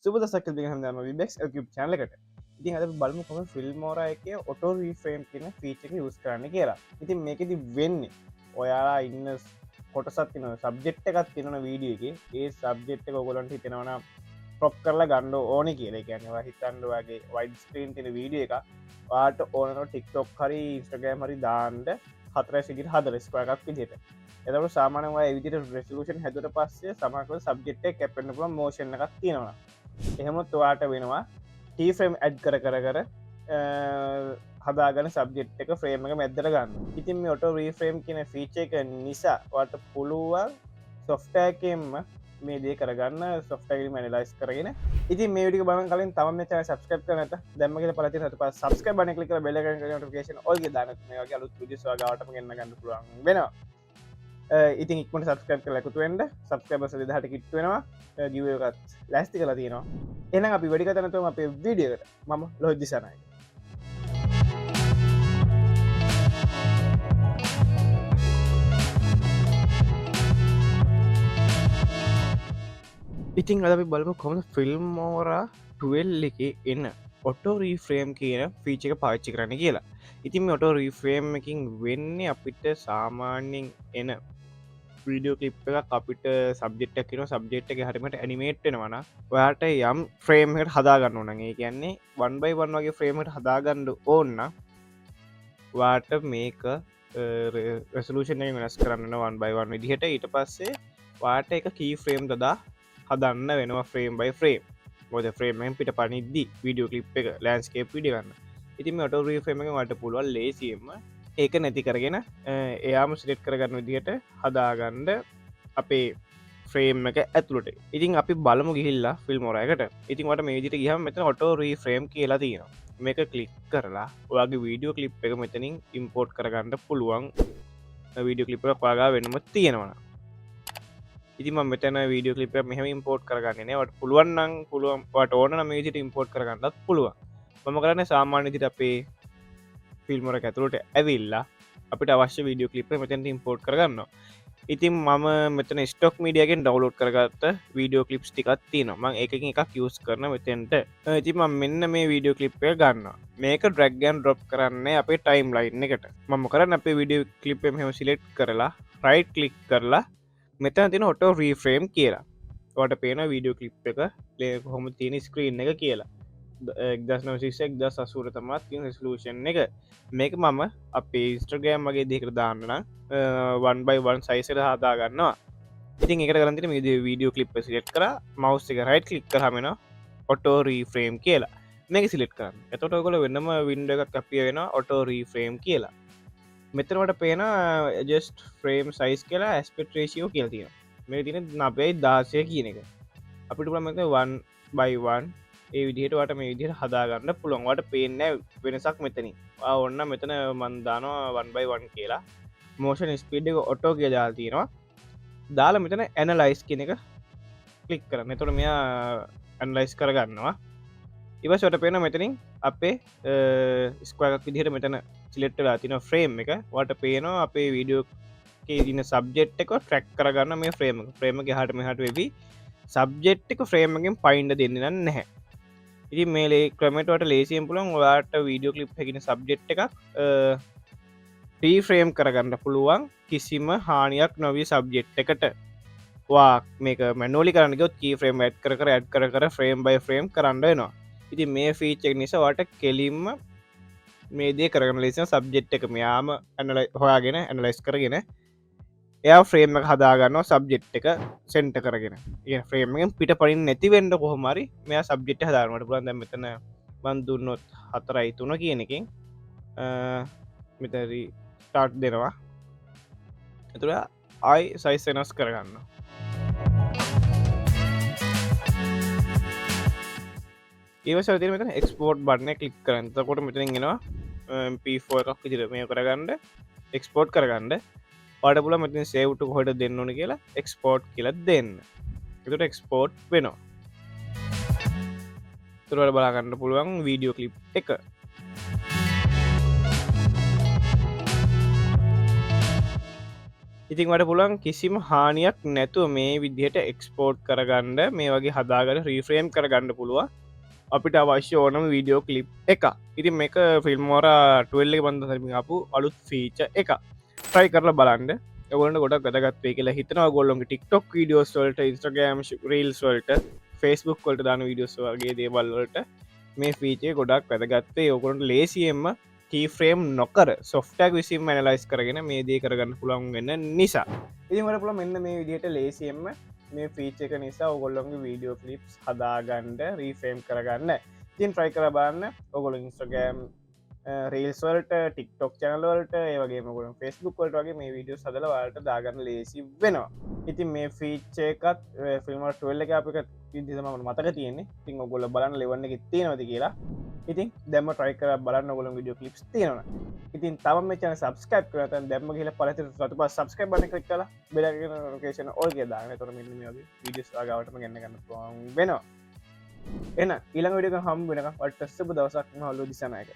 සුබ දසක් හැම විබෙක්ස් YouTube channel එකට. ඉතින් අද බලමු කොහොමද Filmora එකේ auto reframe කියන feature එක use කරන්න කියලා. ඉතින් මේකෙදි වෙන්නේ ඔයාලා ඉන්න කොටසක් තියෙනවා subject එකක් තියෙනවා වීඩියෝ එකේ. ඒ subject එක ඔයගොල්ලන්ට හිතෙනවා නම් crop කරලා ගන්න ඕනේ කියලා. ඒ කියන්නේ ඔයා හිතන්න ඔයාගේ wide screen තියෙන වීඩියෝ එක ඔයාට ඕනනම් TikTok හරි Instagram හරි දාන්න 4:1 හදලා ස්ක්වයර් එකක් විදිහට. එතකොට සාමාන්‍යයෙන් ඔය ඒ විදිහට resolution හැදුවට පස්සේ සමහරවිට subject එක කැපෙන්න පුළුවන් motion එකක් තියෙනවා. එහෙමත් ඔයාට වෙනවා keyframe add කර හදාගන්න subject එක frame එක මැද්දට ගන්න. ඉතින් මේ auto reframe කියන feature එක නිසා ඔයාට පුළුවන් software එකෙන්ම මේ දේ කරගන්න software එකෙන් analyze කරගෙන. ඉතින් මේ වීඩියෝ එක බලන්න කලින් තව මේ channel subscribe කරන්න නැත්නම් දැම්ම කියලා පළතින ඊට පස්සේ subscribe button click කරලා bell icon එක notification all එක දාන්න මේ වගේ අලුත් videos ඔයා ගාවටම ගෙන්න ගන්න පුළුවන් වෙනවා. ඉතින් ඉක්මනට subscribe කරලා එකතු වෙන්න. subscribers 2000ට කිට්ටු වෙනවා. giveaway එකත් ලෑස්ති කරලා තියෙනවා. එහෙනම් අපි වැඩි කතා නැතුවම අපේ වීඩියෝ එකට මම ලෝහිත් දිසානායක. ඉතින් අද අපි බලමු කොහොමද Filmora 12 එකේ එන auto reframe කියන feature එක පාවිච්චි කරන්න කියලා. ඉතින් මේ auto reframe එකකින් වෙන්නේ අපිට සාමාන්‍යයෙන් එන වීඩියෝ ක්ලිප් එකක් අපිට සබ්ජෙක්ට් එකක් කියනවා සබ්ජෙක්ට් එකේ හරියට ඇනිමේට් වෙනවා නම් ඔයාට යම් ෆ්‍රේම් එකකට හදා ගන්න ඕන නම් ඒ කියන්නේ 1 by 1 වගේ ෆ්‍රේම් එකකට හදා ගන්න ඕන නම් ඔයාට මේක resolution එක වෙනස් කරන්න ඕන 1 by 1 විදිහට. ඊට පස්සේ ඔයාට එක key frame දදා හදන්න වෙනවා frame by frame. මොකද frame එකෙන් පිට පනිද්දි වීඩියෝ ක්ලිප් එක landscape වීඩියෝ ගන්න. ඉතින් මේ auto reframe එකෙන් ඔයාලට පුළුවන් ලේසියෙන්ම ඒක නැති කරගෙන එයාම සිලෙක්ට් කරගන්න විදිහට හදාගන්න අපේ ෆ්‍රේම් එක ඇතුළට. ඉතින් අපි බලමු ගිහිල්ලා Filmora එකට. ඉතින් ඔයාලට මේ විදිහට ගියාම මෙතන auto reframe කියලා තියෙනවා. මේක ක්ලික් කරලා ඔයාගේ වීඩියෝ ක්ලිප් එක මෙතනින් import කරගන්න පුළුවන්. වීඩියෝ ක්ලිප් එක ඔයාගා වෙනම තියෙනවා. ඉතින් මම මෙතන වීඩියෝ ක්ලිප් එක මෙහෙම import කරගන්නේ නෑ. ඔයාලට පුළුවන් නම් පුළුවන් ඔයාලට ඕන නම් මේ විදිහට import කරගන්නත් පුළුවන්. මම කරන්නේ සාමාන්‍ය විදිහට අපේ Filmora එක ඇතුළට ඇවිල්ලා අපිට අවශ්‍ය වීඩියෝ ක්ලිප් එක මෙතනට import කරගන්නවා. ඉතින් මම මෙතන stock media එකෙන් download කරගත්ත වීඩියෝ ක්ලිප්ස් ටිකක් තියෙනවා. මම එකකින් එකක් use කරන මෙතෙන්ට. ඉතින් මම මෙන්න මේ වීඩියෝ ක්ලිප් එක ගන්නවා. මේක drag and drop කරන්නේ අපේ timeline එකට. මම කරන්නේ අපේ වීඩියෝ ක්ලිප් එක මෙහෙම select කරලා right click කරලා මෙතන තියෙන auto reframe කියලා. ඔයාලට පේන වීඩියෝ ක්ලිප් එක කොහොමද තියෙන screen එක කියලා. 1980 තමත් තියෙන resolution එක. මේක මම අපේ Instagram වගේ දෙයකට දාන්න නම් 1 by 1 size එකට හදා ගන්නවා. ඉතින් ඒකට කරන් තියෙන්නේ මේ වීඩියෝ ක්ලිප් එක select කරා mouse එක right click කරාම එනවා auto reframe කියලා. මේක select කරන්න. එතකොට ඔයගොල්ලෝ වෙනම window එකක් අපිය වෙනවා auto reframe කියලා. මෙතන වලට පේන adjust frame size කියලා aspect ratio කියලා තියෙනවා. මේක තියෙන්නේ 9:16 කියන එක. අපිට පුළුවන් මේක 1 by 1 ඒ විදිහට වට මේ විදිහට හදාගන්න පුළුවන්. වට පේන්නේ වෙනසක් මෙතනින්. ඔන්න මෙතන මම දානවා 1 by 1 කියලා. motion speed එක auto කියලා දාලා තියෙනවා. දාලා මෙතන analyze කියන එක ක්ලික් කරන්න. එතකොට මෙයා analyze කරගන්නවා. ඊපස්සේ වට පේනවා මෙතනින් අපේ ස්ක්වයර් එකක් විදිහට මෙතන select වෙලා තියෙන frame එක. වට පේනවා අපේ වීඩියෝ එකේ තියෙන subject එක track කරගන්න මේ frame එක. frame එක එහාට මෙහාට වෙවි subject එක frame එකෙන් find දෙන්නේ නැහැ. ඉතින් මේ ක්‍රමයට ඔයාලට ලේසියෙන් පුළුවන් ඔයාලට වීඩියෝ ක්ලිප් එකකින් සබ්ජෙක්ට් එකක් රීෆ්‍රේම් කරගන්න පුළුවන් කිසිම හානියක් නොවි සබ්ජෙක්ට් එකට. ඔයා මේක මැනුවලි කරන්න ගියොත් කී ෆ්‍රේම් ඇඩ් කර ෆ්‍රේම් බයි ෆ්‍රේම් කරන්න වෙනවා. ඉතින් මේ ෆීචර් එක නිසා ඔයාලට කෙලින්ම මේ දේ කරගන්න ලේසියෙන් සබ්ජෙක්ට් එක මෙයාම හොයාගෙන ඇනලයිස් කරගෙන එයා ෆ්‍රේම් එක හදාගන්නවා සබ්ජෙක්ට් එක සෙන්ටර් කරගෙන. ඒ ෆ්‍රේම් එකෙන් පිට පනින්න නැති වෙන්න කොහොම හරි මෙයා සබ්ජෙක්ට් එක හදාගන්නට පුළුවන්. දැන් මෙතන මම දුන්නොත් 4:3 කියන එකෙන් මෙතන ස්ටාර්ට් දෙනවා. එතකොට ආයි සයිස් වෙනස් කරගන්නවා. ඊවසර තියෙන මෙතන එක්ස්පෝර්ට් බටන් එක ක්ලික් කරන්න. එතකොට මෙතනින් එනවා MP4 එකක් විදිහට මේක කරගන්න එක්ස්පෝර්ට් කරගන්න. ඔයාලට පුළුවන් මෙතන save to කොහෙද දෙන්න ඕන කියලා export කියලා දෙන්න. එතකොට export වෙනවා. එතකොට ඔයාලට බලා ගන්න පුළුවන් වීඩියෝ ක්ලිප් එක. ඉතින් වට පුළන් කිසිම හානියක් නැතුව මේ විදිහට එක්ස්පෝර්ට් කරගන්න මේ වගේ හදාගට රීෆ්‍රේම් කරගන්න පුළුව අපිට අවශ්‍ය ඕනම වීඩියෝ කලිප් එක ඉතින් මේක ෆිල්ම්මෝර ටල්ල බන්ධ සරමි අපපු අලුත් ෆීච එක ට්‍රයි කරලා බලන්ඩ ගොලට ගොඩක් ගදගත්වේ කියලා හිතනවා ගොල්ලොන්ගේ ටික්ටොක් වීඩියෝස් වලට ඉස්ට්‍රගම් රීල්ස් වලට ෆෙස්බුක් කොල්ට දාන විඩියෝස් වගේ දේවල්වලට මේ ෆීචේ ගොඩක් වැදගත්තේ යොකොට ලේසියෙන්ම ෆ්‍රේම් නොකර සොෆ්ටක් විසිම් මැනලයිස් කරගෙන මේ දේ කරගන්න පුළන් වෙන්න නිසා ඉදිමට පුළ මෙන්න මේ විදිහට ලේසියෙන්ම මේ ෆීච එක නිසා ඔගොල්ලොන්ගේ වීඩියෝ ලිප්ස් හදාගන්ඩ රීෆ්‍රේම් කරගන්න තින් ට්‍රයි කර බන්න ඔගොල ඉස්ට්‍රගම් රේල්ස්වල්ට ටික්ටොක් චනලවලට ඒවගේ මගුල ෆෙස්බුක් වලට වගේ මේ විඩියෝ සදලවලට දාගන්න ලේසි වෙනවා ඉතින් මේ ෆීච්චයකත් ෆිල්මට ටුවල්ල එක අපික දිසමට මතක තියෙන්නේ තින් ඔගොල බලන්න ලෙවන්න එක තියෙනවද කියලා ඉතින් දැම ට්‍රයිකර බලන්න ගොල විඩියෝ කලිප් තියෙනවා ඉතින් තම චන සබස්කයිප් කරත දැම කියල පලත රතු පස් සබස්කයිප් බන කලික් කල බෙලකේෂන ඕගේ දාන තොර විඩියස් ගවටම ගන්න ගන්න වෙනවා එන ඉළඟ විඩියක හම් වෙනක පටස්සප දවසක් හල්ලු දිසනයක